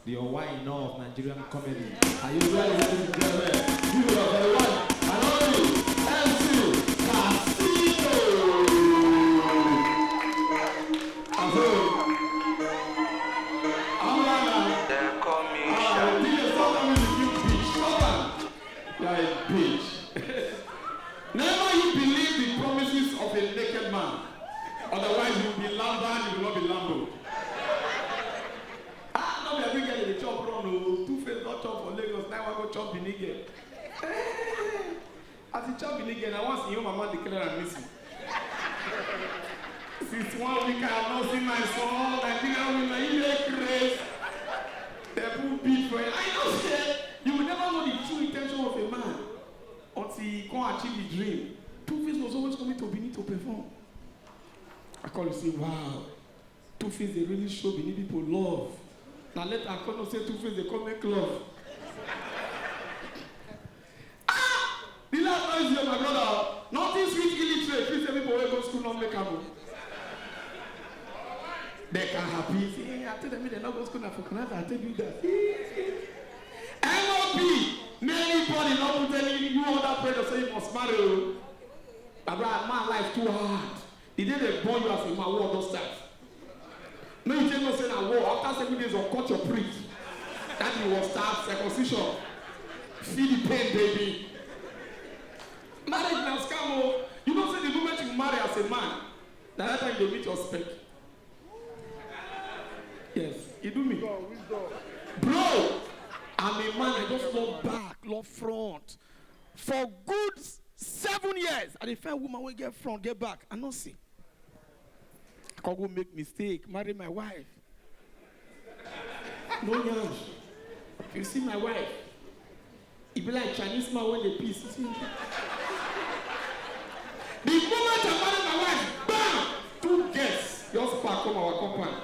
the Hawaii of Nigerian comedy. Are you ready, ladies and gentlemen? Give it up for the one and only MC Casino. They call me like bitch. Never you believe the promises of a naked man. Otherwise you will be Lamba and you will not be Lambo. Now we are bringing the chop run. Two-Face not chop for Lagos. Now I go chop Binige. As he chop Binige, I want to see your mama declare and missing. Since 1 week I have not seen my son. I think I will not even grace. They put beat for it. I know that you will never know the true intention of a man until he can't achieve the dream. Two-Face was always coming to Benin to perform. I call you say, wow, Two-Face they really show Benin people love. Now later I call say Two-Face they come make love. The last noise here, my brother, nothing sweet illiterate. Please tell people where go school not make them. They can happy. See, I tell them they not go school now for Canada. I tell you that. M.O.P. Anybody not put any you other pressure say you must marry. But man life too hard. The day they born you as a man, war those times. No, you can't say that war. After 7 days of cut your prick. That you will start circumcision. Feel the pain, baby. Marriage now scam. You don't say the moment you marry as a man, that time you meet your spec. Yes, you do me. Bro, I'm a man, I just love back, love front. For good 7 years, I find woman will get front, get back, and not see. I can go make mistake, marry my wife. No yash. If you see my wife, it be like Chinese man when they peace. The moment I marry my wife, bam! 2 guests just pack from our compound.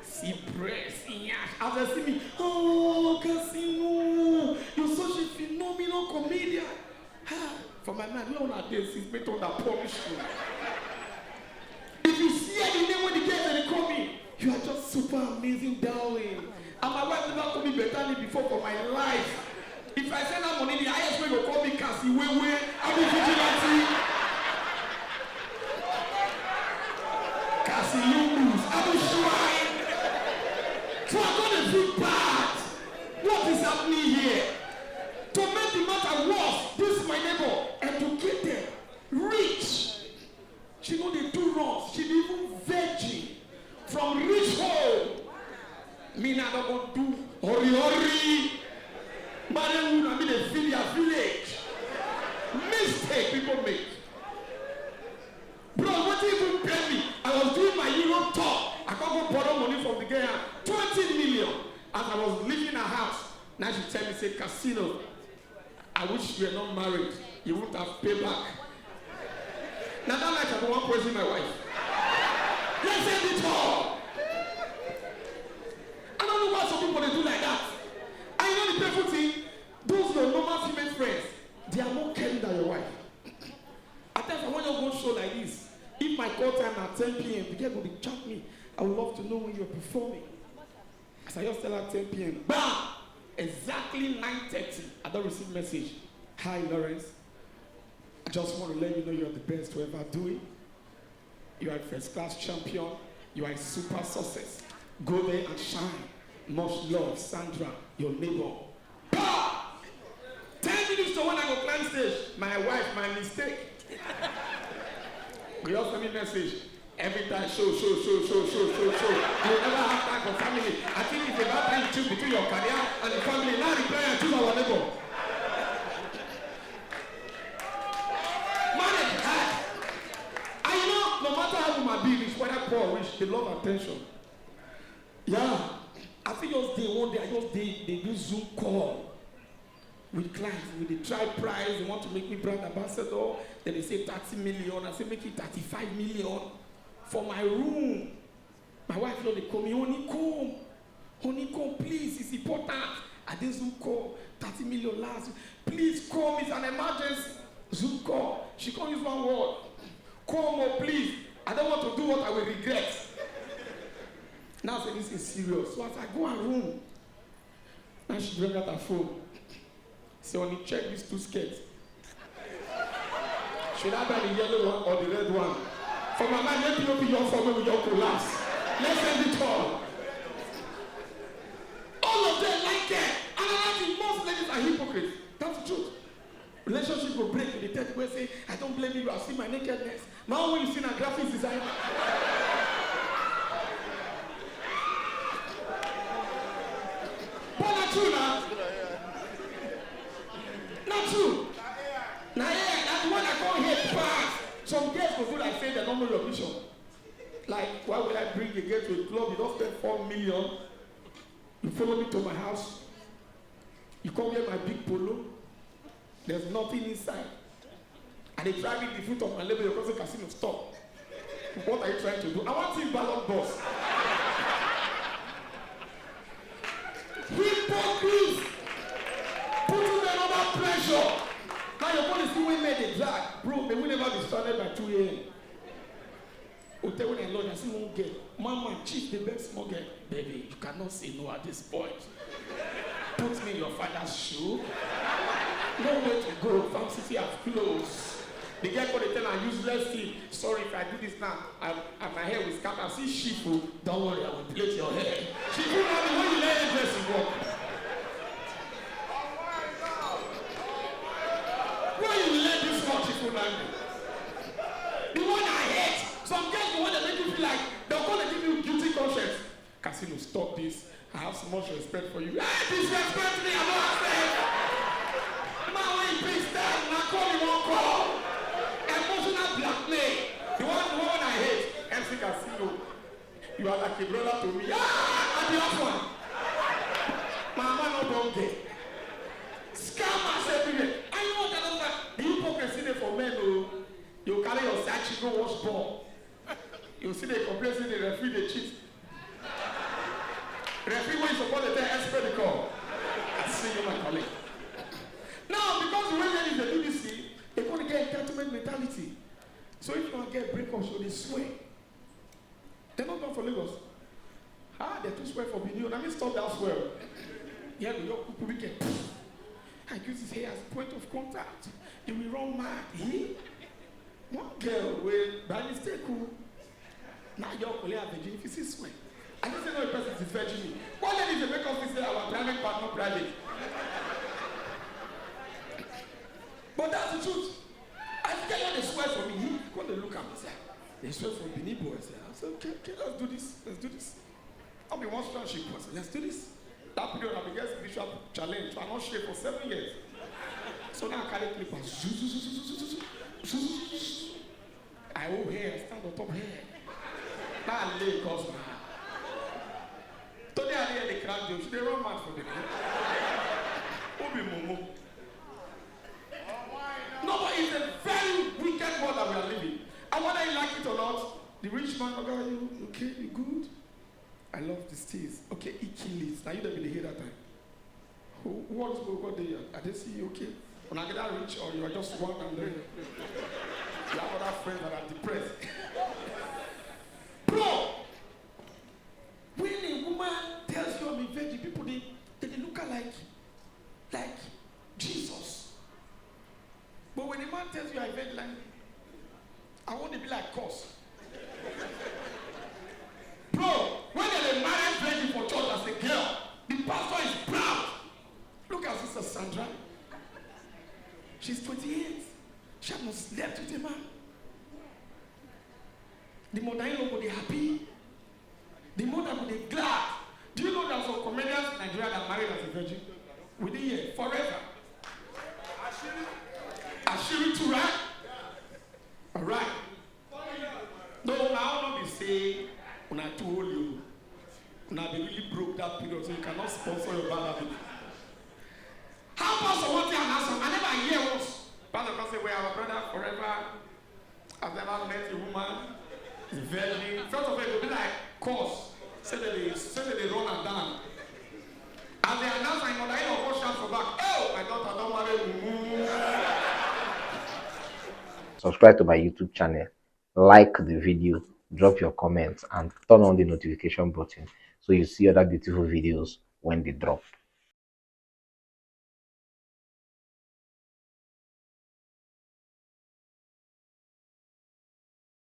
See breast, as they see me, oh, Casino, you're such a phenomenal comedian. For my man, we all are there since better that punish you. If you see the name when the girls they call me, you are just super amazing, darling. And my wife never called me better than before for my life. If I send her money, the highest way will call me Cassie, I'm a vigilante. Cassie, you lose. I'm a shrine. So I'm going to feel bad. What is happening here? To make the matter worse, this is my neighbor, educated, rich. She know the 2 wrongs. She be even virgin from rich home. Me now don't go do hurry. Marry I mean the village. Mistake people make. Bro, what did you even pay me? I was doing my Europe tour. I can't go borrow money from the girl. 20 million. As I was leaving her house. Now she tell me, say, Casino, I wish you were not married. You wouldn't have paid back. Now that night I don't want to praise my wife. Let's end it all. I don't know why some people they do like that. And you know the painful thing? Those your normal female friends, they are more caring than your wife. At times I want you to go show like this. If my call time at 10 p.m., the girl will be chat me. I would love to know when you're performing. As I just tell her 10 p.m. Bam! Exactly 9:30. I don't receive message. Hi Lawrence. I just want to let you know you're the best to ever do it. You are a first-class champion. You are a super success. Go there and shine. Much love, Sandra, your neighbor. Bah! 10 minutes to when I go climb stage. My wife, my mistake. We also send me message. Every time, show. You never have time for family. I think it's about time to choose between your career and the family. Now reply and choose our neighbor. Manage hard. And you know, no matter how you might be rich, whether poor or rich, they love attention. Yeah. I think just day one day, they do Zoom call with clients. With the try price, they want to make me brand ambassador. Then they say 30 million. I say make it 35 million. For my room. My wife, you know, they call me, honeycomb, please, it's important. I did Zoom call, 30 million last. Please call me, it's an emergency. Zoom call. She can't use one word. Call me, please. I don't want to do what I will regret. Now say this is serious. So as I go her room, now she bring out her phone. Say, only check these two skirts. Should I buy the yellow one or the red one? For my man, let me know your for me with your collapse. Let's end it all. All of them like it. And I think most ladies are hypocrites. That's the truth. Relationship will break in the third way, say, I don't blame you, I've seen my nakedness. Now when you see a graphics designer. But not true now. Not true. Now yeah, that's when I go here fast. Some girls will feel like saying they don't know your vision. Like, why would I bring a girl to a club? You don't spend 4 million. You follow me to my house. You come here my big polo. There's nothing inside. And they try me the fruit of my labor because the casino stop. What are you trying to do? I want to see ballot boss. Hypocrites! Putting them under pressure. Now you're going to see women they drag. Bro, they will never be started by 2 a.m. Hotel when I Lord, I see one girl. Mama, chief, the best small girl. Baby, you cannot say no at this point. Put me in your father's shoe. Nowhere to go. Farm City have closed. The girl got to tell her useless thing. Sorry if I do this now. And my hair will scatter. See Shifu. Don't worry, I will plait your hair. She do not know when you lay her dress in work. Why you let this much Shifu now? The one I hate. Some girls the one that make you feel like they're going to give you guilty conscience. Casino, stop this. I have so much respect for you. Ah, disrespect me, I'm not saying. Man, when you please stand, I call you one call. Emotional blackmail. The one I hate. MC Casino. You are like a brother to me. Ah, I'm the off one. My man no don't get. Scammers everywhere. I know that the hypocrisy there for men, oh. You carry your sack, you go watch ball. You see the complaints in the referee, they cheat. Referee when you support the expert the call. I see you, my colleague. Now, because the way ladies they do this thing, they're going to get entitlement mentality. So if you don't get breakups, so they swear. They're not going for Lagos. Ah, they're too swear for Benin. Let me stop that swear. Yeah, the young people weekend. I use his hair as a point of contact. They will run mad. One girl will, by mistake, now you're only a virgin if you see swear. I don't say no person is virgin. What then is the make us say our private partner private? But that's the truth. I get when they swear for me, when they look at me, say, they swear for Benin boy. I say, okay, let's do this. Let's do this. I'll be one strong ship person. Let's do this. That period I began spiritual challenge. I'm not shape for 7 years. So now I carry clippers. I hold hair, stand on top hair. Now I lay cause my hand. Today I hear the crack jokes. They run mad for the day. Obi Momo. No, but it's a very wicked world that we are living. And whether you like it or not, the rich man, okay, you okay, you good? I love the steez. Okay, Achilles. Now you don't be the hear that time. What is going there? I didn't see you okay. When I get that rich, or you are just one and then you have other friends that are depressed. Bro, when a woman tells you I'm a virgin, people they look alike, like Jesus. But when a man tells you I'm a virgin, like, I want to be like Cos. Bro, when they're a married virgin for church as a girl, the pastor is proud. Look at Sister Sandra. She's 28. She has not slept with a man. The mother-in-law will be happy. The mother will be glad. Do you know there are some comedians in Nigeria that married as a virgin? Within a year, forever. Ashiri to right? Alright. No, now not be saying, when I told you, when I really broke that period, so you cannot sponsor your bad habit. How pastor one thing and answer? I never hear once. Pastor can say, we are our brother forever. I've never met a woman. The virgin. First of all, it will be like course. Say that they run and down. And they announce my mother, I don't go shout for back. Oh, my daughter don't marry. Subscribe to my YouTube channel. Like the video. drop your comments, and turn on the notification button so you see other beautiful videos when they drop.